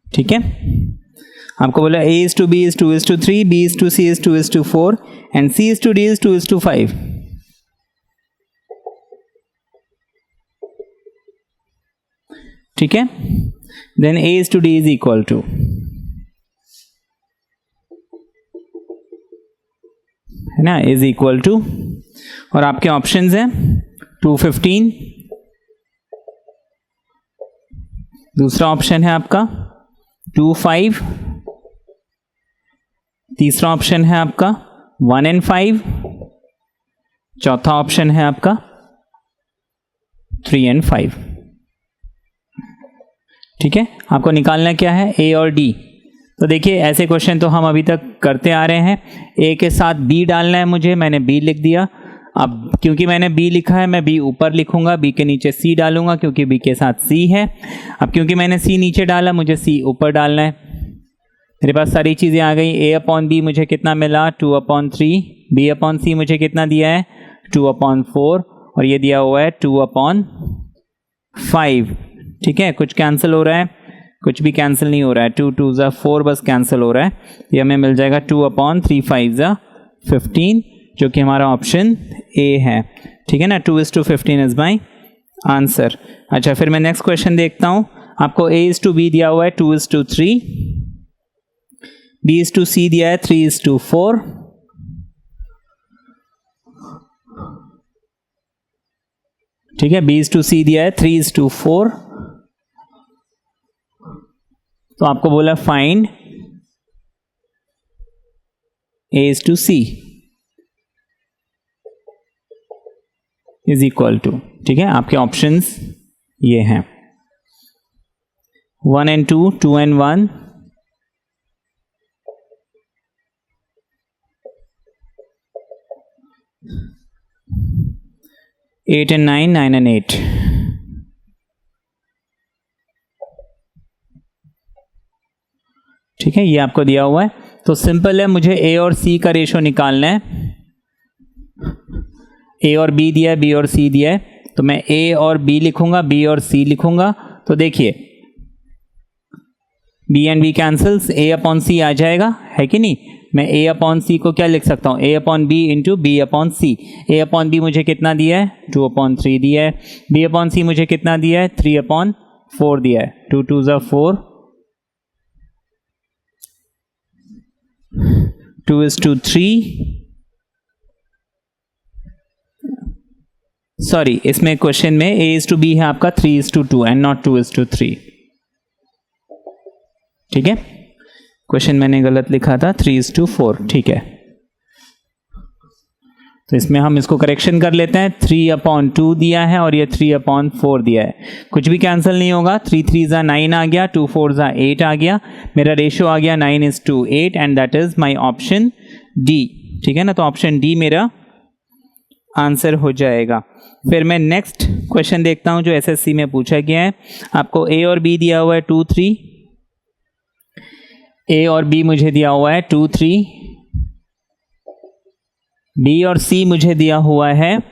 ठीक है, आपको बोला A is to B is 2:3, B is to C is 2:4 and C is to D is 2:5। ठीक है, then A is to D is equal to, है ना, इज इक्वल टू, और आपके ऑप्शंस हैं 215, दूसरा ऑप्शन है आपका 2 5, तीसरा ऑप्शन है आपका 1 and 5, चौथा ऑप्शन है आपका 3 and 5। ठीक है, आपको निकालना क्या है, ए और डी। तो देखिए, ऐसे क्वेश्चन तो हम अभी तक करते आ रहे हैं। ए के साथ बी डालना है मुझे, मैंने बी लिख दिया। अब क्योंकि मैंने बी लिखा है, मैं बी ऊपर लिखूंगा, बी के नीचे सी डालूंगा क्योंकि बी के साथ सी है। अब क्योंकि मैंने सी नीचे डाला, मुझे सी ऊपर डालना है। मेरे पास सारी चीज़ें आ गई। ए अपॉन बी मुझे कितना मिला 2/3, बी अपॉन सी मुझे कितना दिया है 2/4, और ये दिया हुआ है 2/5। ठीक है, कुछ कैंसिल हो रहा है, कुछ भी कैंसिल नहीं हो रहा है, 2 2 ज़ा 4 बस कैंसिल हो रहा है। ये हमें मिल जाएगा 2/3 5 ज़ा 15, जो कि हमारा ऑप्शन ए है। ठीक है ना, 2:15 इज माई आंसर। अच्छा, फिर मैं नेक्स्ट क्वेश्चन देखता हूँ। आपको A:B दिया हुआ है 2:3, B:C दिया है 3:4, ठीक है, B:C दिया है 3:4। तो आपको बोला find A:C is equal to, ठीक है, आपके ऑप्शंस ये हैं 1 and 2, 2 and 1, 8 and 9, 9 and 8। ठीक है, ये आपको दिया हुआ है। तो सिंपल है, मुझे ए और सी का रेशो निकालना है। ए और बी दिया है, बी और सी दिया है, तो मैं ए और बी लिखूंगा, बी और सी लिखूंगा। तो देखिए B and B cancels, A/C आ जाएगा, है कि नहीं। मैं A/C को क्या लिख सकता हूँ, A/B इंटू B/C। A/B मुझे कितना दिया है, 2/3 दिया है। B/C मुझे कितना दिया है, 3/4 दिया है। 2 2 ज़ा 4, 2:3। सॉरी, इसमें क्वेश्चन में A:B है आपका 3:2 एंड नॉट 2:3। ठीक है, क्वेश्चन मैंने गलत लिखा था, 3:4। ठीक है, तो इसमें हम इसको करेक्शन कर लेते हैं। 3/2 दिया है और ये 3/4 दिया है, कुछ भी कैंसिल नहीं होगा। 3 3 ज़ा 9 आ गया, 2 4 ज़ा 8 आ गया, मेरा रेशियो आ गया 9:8 and that is my option D. ठीक है ना, तो ऑप्शन डी मेरा आंसर हो जाएगा। फिर मैं नेक्स्ट क्वेश्चन देखता हूं जो एसएससी में पूछा गया है। आपको ए और बी दिया हुआ है 2 3, ए और बी मुझे दिया हुआ है 2 3, बी और सी मुझे दिया हुआ है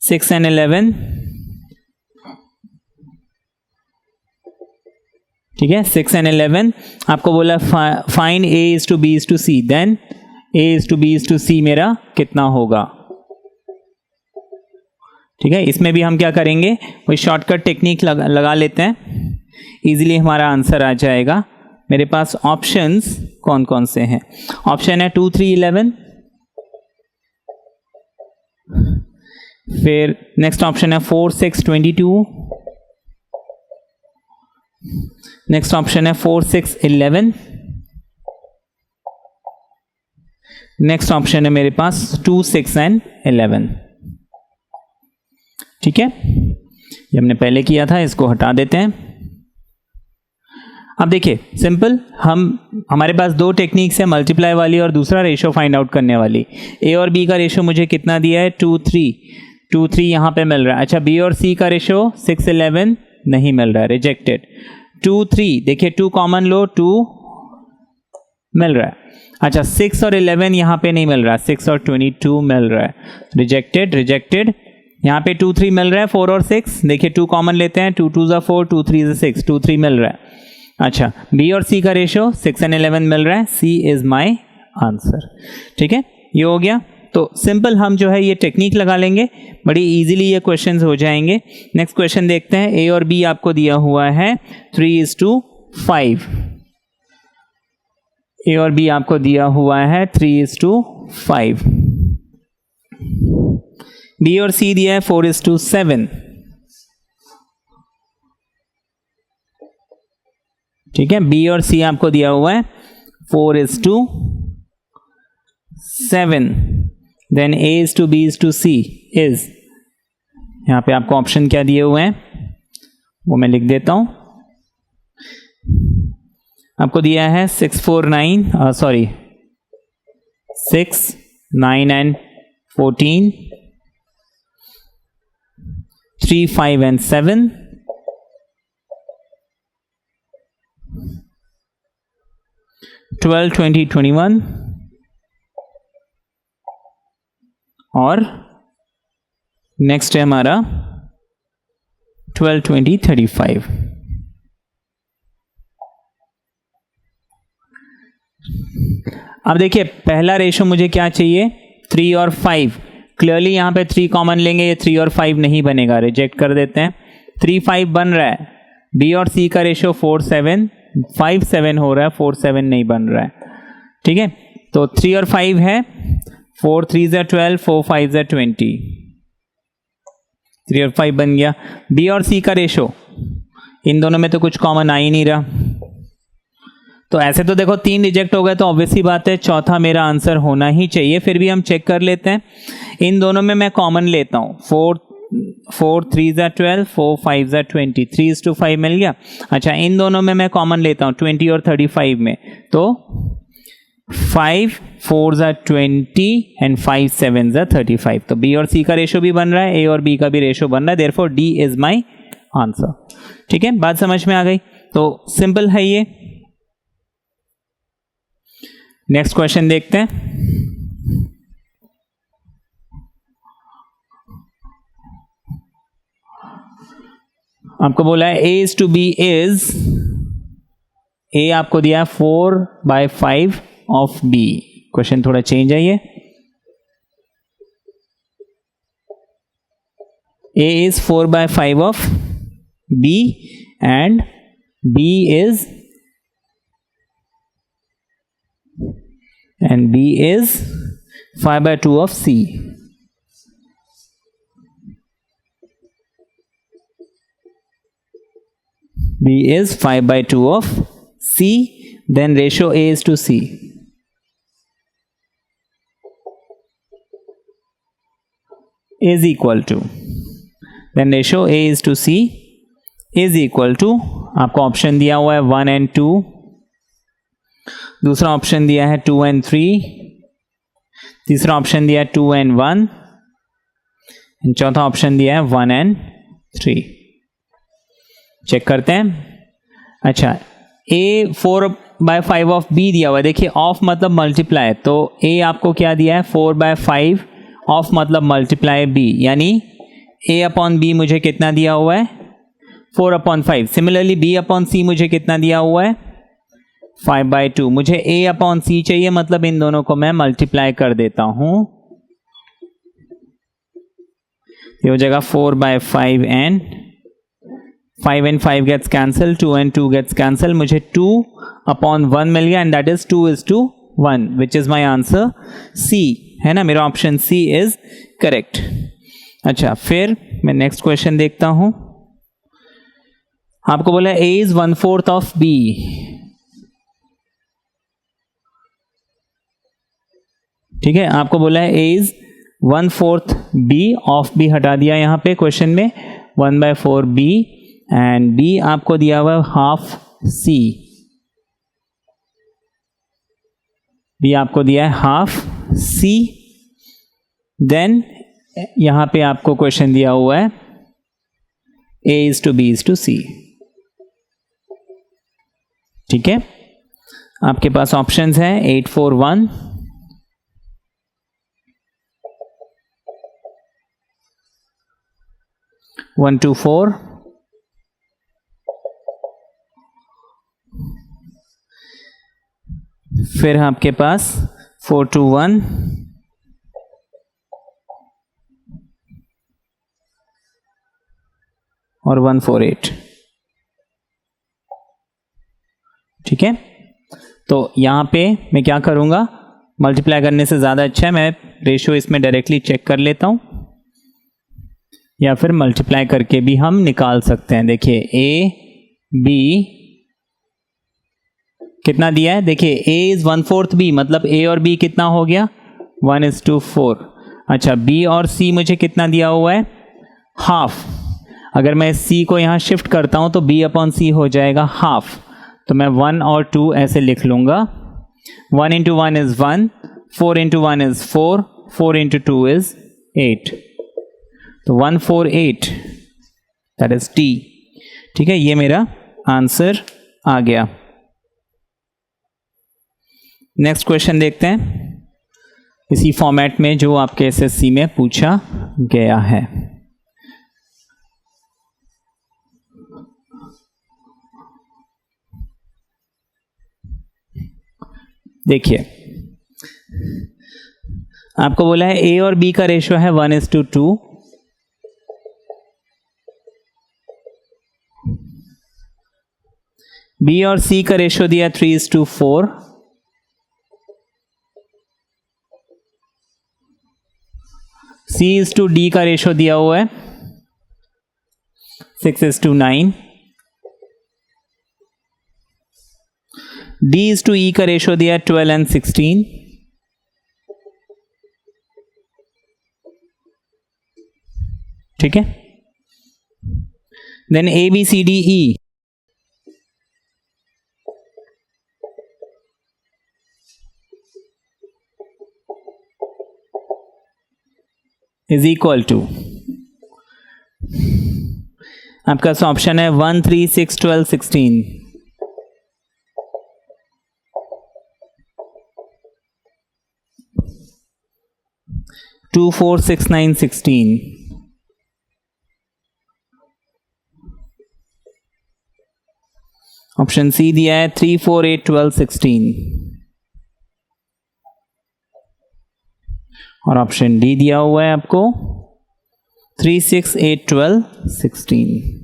6 and 11। ठीक है, 6 and 11। आपको बोला फाइंड A:B:C, देन A:B:C मेरा कितना होगा। ठीक है, इसमें भी हम क्या करेंगे, कोई शॉर्टकट टेक्निक लगा लेते हैं, इजीली हमारा आंसर आ जाएगा। मेरे पास ऑप्शंस कौन कौन से हैं, ऑप्शन है 2 3 11, फिर नेक्स्ट ऑप्शन है 4 6 22, नेक्स्ट ऑप्शन है 4 6 11, नेक्स्ट ऑप्शन है मेरे पास 2 6 and 11। ठीक है, ये हमने पहले किया था, इसको हटा देते हैं। अब देखिए सिंपल, हमारे पास दो टेक्निक्स है, मल्टीप्लाई वाली और दूसरा रेशो फाइंड आउट करने वाली। ए और बी का रेशो मुझे कितना दिया है, 2 3 यहाँ पे मिल रहा है। अच्छा, बी और सी का रेशो 6 11 नहीं मिल रहा है, रिजेक्टेड। 2 3 देखिए 2 कॉमन लो, 2 मिल रहा है। अच्छा, 6 और 11 यहाँ पे नहीं मिल रहा, 6 और 22 मिल रहा है, रिजेक्टेड रिजेक्टेड। यहाँ पे 2 3 मिल रहा है, 4 और 6 देखिए 2 कॉमन लेते हैं, 2 2 ज़ा 4, 2 3 ज़ा 6, 2 3 मिल रहा है। अच्छा, बी और सी का रेशो 6 and 11 मिल रहा है, सी इज माय आंसर। ठीक है, ये हो गया। तो सिंपल हम जो है ये टेक्निक लगा लेंगे, बड़ी इजीली ये क्वेश्चंस हो जाएंगे। नेक्स्ट क्वेश्चन देखते हैं। ए और बी आपको दिया हुआ है 3:5, ए और बी आपको दिया हुआ है 3:5, बी और सी दिया है 4:7। ठीक है, बी और सी आपको दिया हुआ है 4:7, देन A:B:C इज, यहां पे आपको ऑप्शन क्या दिए हुए हैं वो मैं लिख देता हूं। आपको दिया है 6 9 and 14, 3 5 and 7, 12 20 21 और नेक्स्ट है हमारा 12, 20, 35। अब देखिए पहला रेशो मुझे क्या चाहिए, 3 और 5। क्लियरली यहां पे 3 कॉमन लेंगे, ये 3 और 5 नहीं बनेगा, रिजेक्ट कर देते हैं। 3, 5 बन रहा है। बी और सी का रेशो 4, 7, 5, 7 हो रहा है, 4, 7 नहीं बन रहा है। ठीक है, तो 3 और 5 है, 4 3 ज़ा 12, 4 5 ज़ा 20, 3 और 5 बन गया। बी और सी का रेशो, इन दोनों में तो कुछ कॉमन आ ही नहीं रहा, तो ऐसे तो देखो 3 रिजेक्ट हो गए, तो ऑब्वियसली बात है चौथा मेरा आंसर होना ही चाहिए। फिर भी हम चेक कर लेते हैं, इन दोनों में मैं कॉमन लेता हूं। 4 3 ज़ा 12, 4 5 ज़ा 20, 3:5 मिल गया। अच्छा, इन दोनों में मैं कॉमन लेता हूं 20 और 35 में, तो 5 4 ज़ा 20 एंड 5 7 ज़ा 35। तो बी और सी का रेशो भी बन रहा है, ए और बी का भी रेशो बन रहा है, therefore D is my answer. ठीक है, बात समझ में आ गई। तो सिंपल है ये। नेक्स्ट क्वेश्चन देखते हैं। आपको बोला है a is to b is, a आपको दिया है 4/5 ऑफ b। क्वेश्चन थोड़ा चेंज है ये। a is 4/5 of b and b is 5/2 of c। b is 5/2 of c, then ratio a is to c is equal to, then ratio a is to c is equal to, आपको option दिया हुआ है 1 and 2, दूसरा option दिया है 2 and 3, तीसरा option दिया है 2 and 1, चौथा ऑप्शन दिया है 1 and 3। चेक करते हैं। अच्छा, a 4/5 ऑफ b दिया हुआ है। देखिए ऑफ मतलब मल्टीप्लाई, तो a आपको क्या दिया है 4/5 ऑफ मतलब मल्टीप्लाई b, यानी a अपॉन b मुझे कितना दिया हुआ है 4/5। सिमिलरली b अपॉन c मुझे कितना दिया हुआ है 5/2। मुझे a अपॉन c चाहिए, मतलब इन दोनों को मैं मल्टीप्लाई कर देता हूं, ये हो जाएगा 4/5 and 5 and 5 gets cancel, 2 and 2 gets cancel, मुझे 2/1 मिल गया, and that is 2:1, which is my answer C, है ना, मेरा ऑप्शन C इज करेक्ट। अच्छा, फिर मैं नेक्स्ट क्वेश्चन देखता हूं। आपको बोला A is 1/4 ऑफ B। ठीक है, आपको बोला है A is 1/4 B of B हटा दिया यहां पे क्वेश्चन में, 1/4 B, एंड B आपको दिया हुआ हाफ C। B आपको दिया है हाफ C, देन यहां पे आपको क्वेश्चन दिया हुआ है A is to B is to C। ठीक है, आपके पास ऑप्शंस हैं 8 4 1, 1 2 4, फिर आपके पास 4 2 1, और 1 4 8। ठीक है, तो यहां पे मैं क्या करूंगा, मल्टीप्लाई करने से ज्यादा अच्छा है मैं रेशियो इसमें डायरेक्टली चेक कर लेता हूं, या फिर मल्टीप्लाई करके भी हम निकाल सकते हैं। देखिए A B कितना दिया है, देखिए A इज 1/4 B, मतलब A और B कितना हो गया 1:4। अच्छा, B और C मुझे कितना दिया हुआ है हाफ। अगर मैं C को यहाँ शिफ्ट करता हूँ तो B अपॉन C हो जाएगा हाफ, तो मैं 1 और 2 ऐसे लिख लूँगा। 1 × 1 इज 1, 4 × 1 इज 4, 4 × 2 इज 8, तो 1 4 8 दैट इज D। ठीक है, ये मेरा आंसर आ गया। नेक्स्ट क्वेश्चन देखते हैं इसी फॉर्मेट में जो आपके SSC में पूछा गया है। देखिए आपको बोला है ए और बी का रेशियो है 1:2, बी और सी का रेशियो दिया 3:4, C/D का रेशियो दिया हुआ है 6:9, D/E का रेशियो दिया 12 and 16, ठीक है। Then ABCDE is equal to, आपका ऑप्शन है 1, 3, 6, 12, 16, 2, 4, 6, 9, 16, ऑप्शन सी दिया है 3, 4, 8, 12, 16 और ऑप्शन डी दिया हुआ है आपको 3, 6, 8, 12, 16।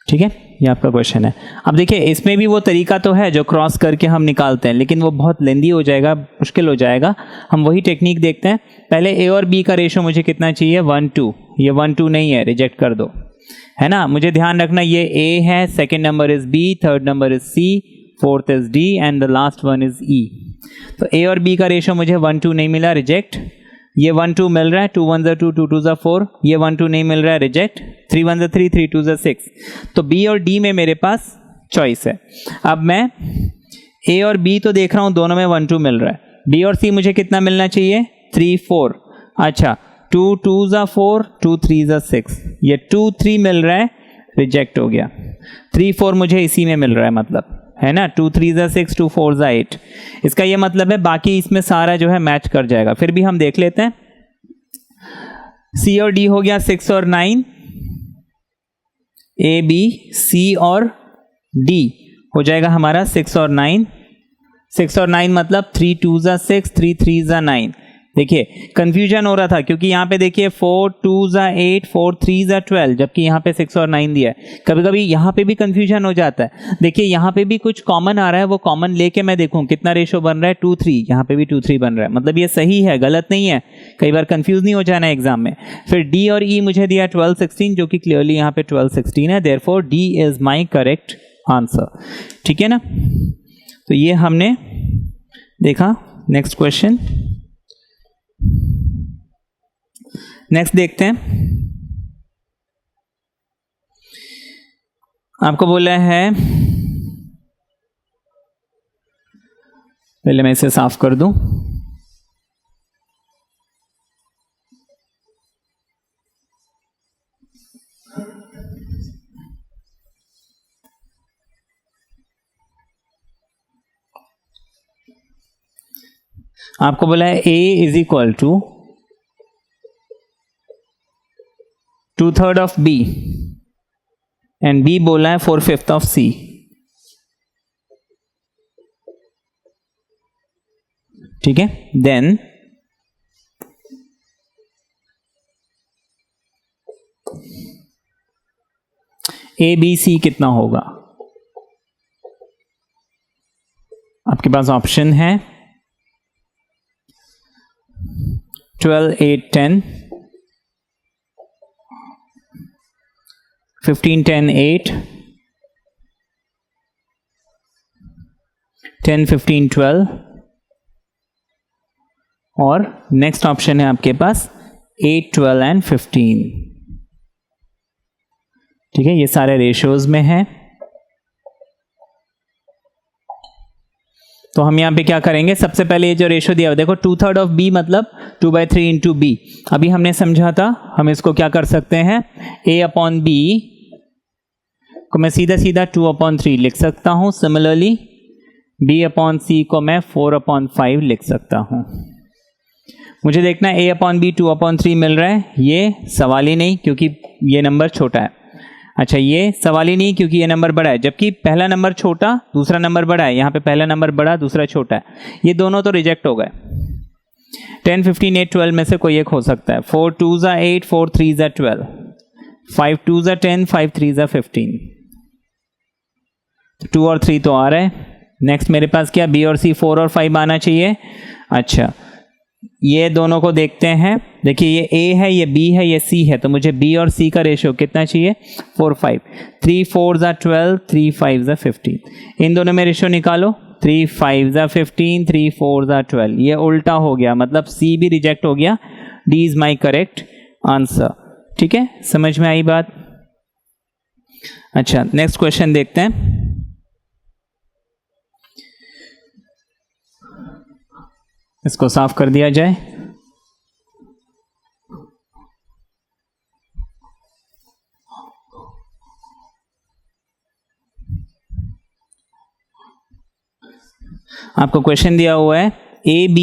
ठीक है, ये आपका क्वेश्चन है। अब देखिए इसमें भी वो तरीका तो है जो क्रॉस करके हम निकालते हैं, लेकिन वो बहुत लेंदी हो जाएगा, मुश्किल हो जाएगा। हम वही टेक्निक देखते हैं। पहले ए और बी का रेशियो मुझे कितना चाहिए 1:2, ये 1:2 नहीं है, रिजेक्ट कर दो, है ना। मुझे ध्यान रखना ये ए है, second number is B, third number is C, fourth is D and the last one is E. तो ए और बी का रेशियो मुझे 1:2 नहीं मिला, रिजेक्ट। ये 1:2 मिल रहा है, 2 1 2, 2 2 4, ये 1:2 नहीं मिल रहा है, रिजेक्ट। 3 1 3, 3 2 6। तो बी और डी में मेरे पास चॉइस है। अब मैं ए और बी तो देख रहा हूं, दोनों में 1:2 मिल रहा है। बी और सी मुझे कितना मिलना चाहिए 3 4। अच्छा 2 2 4, 2 3 6, ये 2 3 मिल रहा है, रिजेक्ट हो गया। 3 4 मुझे इसी में मिल रहा है, मतलब है ना, 2 3 6, 2 4 8। इसका ये मतलब है बाकी इसमें सारा जो है मैच कर जाएगा। फिर भी हम देख लेते हैं। सी और डी हो गया 6 और 9, ए बी सी और डी हो जाएगा हमारा 6 और 9। 6 और 9 मतलब 3 2 6, 3 3 9। देखिए कंफ्यूजन हो रहा था क्योंकि यहाँ पे देखिए 4 2 8, 4 3 12, जबकि यहाँ पे 6 और 9 दिया है। कभी कभी यहाँ पे भी कंफ्यूजन हो जाता है। देखिए यहाँ पे भी कुछ कॉमन आ रहा है, वो कॉमन लेके मैं देखूँ कितना रेशो बन रहा है 2 3, यहाँ पे भी 2 3 बन रहा है, मतलब ये सही है, गलत नहीं है। कई बार कंफ्यूज नहीं हो जाना एग्जाम में। फिर डी और ई मुझे दिया 12 16, जो कि क्लियरली यहाँ पे 12 16 है, therefore D is my correct answer. ठीक है ना, तो ये हमने देखा। नेक्स्ट क्वेश्चन, नेक्स्ट देखते हैं। आपको बोला है, पहले मैं इसे साफ कर दूं। आपको बोला है A is equal to 2/3 of B and B बोला है 4/5 ऑफ C। ठीक है, देन ABC कितना होगा। आपके पास ऑप्शन है 12 8 10, 15 10 8, 10 15 12 और नेक्स्ट ऑप्शन है आपके पास 8 12 एंड 15। ठीक है, ये सारे रेशियोज में है। तो हम यहाँ पे क्या करेंगे, सबसे पहले ये जो रेशियो दिया हुआ देखो 2/3 ऑफ B मतलब 2/3 इंटू B। अभी हमने समझा था, हम इसको क्या कर सकते हैं, A/B को मैं सीधा सीधा 2/3 लिख सकता हूं। सिमिलरली B/C को मैं 4/5 लिख सकता हूं। मुझे देखना है a/b 2/3 मिल रहा है, ये सवाल ही नहीं क्योंकि ये नंबर छोटा है। अच्छा, ये सवाल ही नहीं क्योंकि ये नंबर बड़ा है, जबकि पहला नंबर छोटा दूसरा नंबर बड़ा है, यहाँ पे पहला नंबर बड़ा दूसरा छोटा है, ये दोनों तो रिजेक्ट हो गए। 10, 15, 8, 12 में से कोई एक हो सकता है। 4 2s are 8, 4 3s are 12, 5 2s are 10, 5 3s are 15। 2 और 3 तो आ रहा है। नेक्स्ट मेरे पास क्या, बी और सी 4 और 5 आना चाहिए। अच्छा, ये दोनों को देखते हैं। देखिए ये A है, ये B है, ये C है, तो मुझे B और C का रेशियो कितना चाहिए, 4 5। 3 4s are 12, 3 5s are 15। इन दोनों में रेशियो निकालो। 3 5s are 15, 3 4s are 12। ये उल्टा हो गया, मतलब C भी रिजेक्ट हो गया। D is my correct answer. ठीक है, समझ में आई बात। अच्छा, नेक्स्ट क्वेश्चन देखते हैं। इसको साफ कर दिया जाए। आपको क्वेश्चन दिया हुआ है AB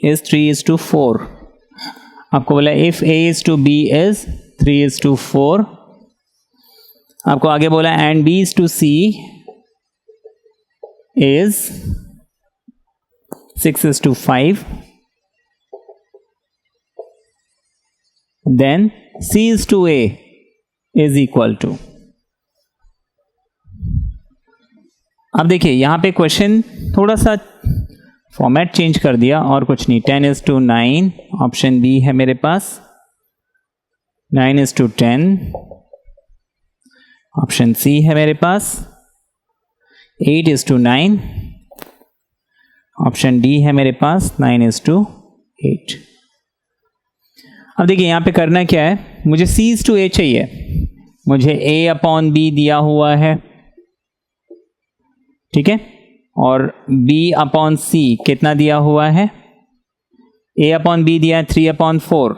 is 3:4। आपको बोला if A is to B is 3:4। आपको आगे बोला and B is to C is 6:5, then C is to A is equal to। अब देखिए यहाँ पे क्वेश्चन थोड़ा सा फॉर्मेट चेंज कर दिया और कुछ नहीं। 10:9 ऑप्शन बी है मेरे पास। 9:10 ऑप्शन सी है मेरे पास। 8:9 ऑप्शन डी है मेरे पास। 9:8। अब देखिए यहाँ पे करना क्या है, मुझे C/A चाहिए। मुझे A/B दिया हुआ है, ठीक है, और B/C कितना दिया हुआ है, A/B दिया है 3/4,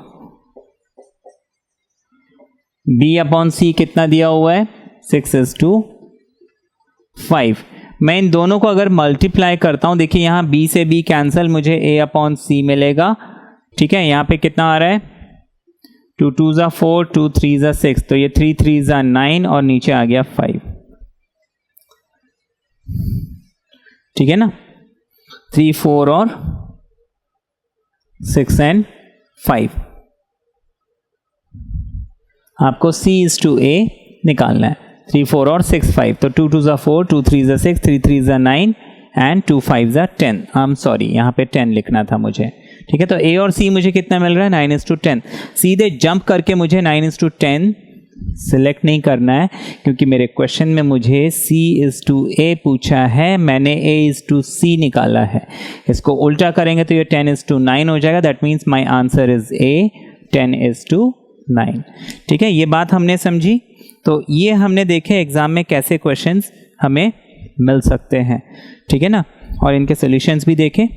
B/C कितना दिया हुआ है 6:5। मैं इन दोनों को अगर मल्टीप्लाई करता हूं, देखिए यहां B से B कैंसिल, मुझे A/C मिलेगा। ठीक है, यहां पे कितना आ रहा है, 2 2s are 4, 2 3s are 6, तो ये 3 3s are 9 और नीचे आ गया 5। ठीक है ना, 3 4 और 6 and 5। आपको C/A निकालना है। 3 4 और 6 5, तो 2 2s are 4, 2 3s are 6, 3 3s are 9 and 2 5s are 10। I'm sorry, यहाँ पे 10 लिखना था मुझे। ठीक है, तो A और C मुझे कितना मिल रहा है, 9:10। सीधे जंप करके मुझे 9:10 सिलेक्ट नहीं करना है, क्योंकि मेरे क्वेश्चन में मुझे C/A पूछा है, मैंने A/C निकाला है। इसको उल्टा करेंगे तो ये 10:9 हो जाएगा। That means my answer is A, 10:9। ठीक है, ये बात हमने समझी। तो ये हमने देखे एग्जाम में कैसे क्वेश्चंस हमें मिल सकते हैं। ठीक है ना, और इनके सॉल्यूशंस भी देखे।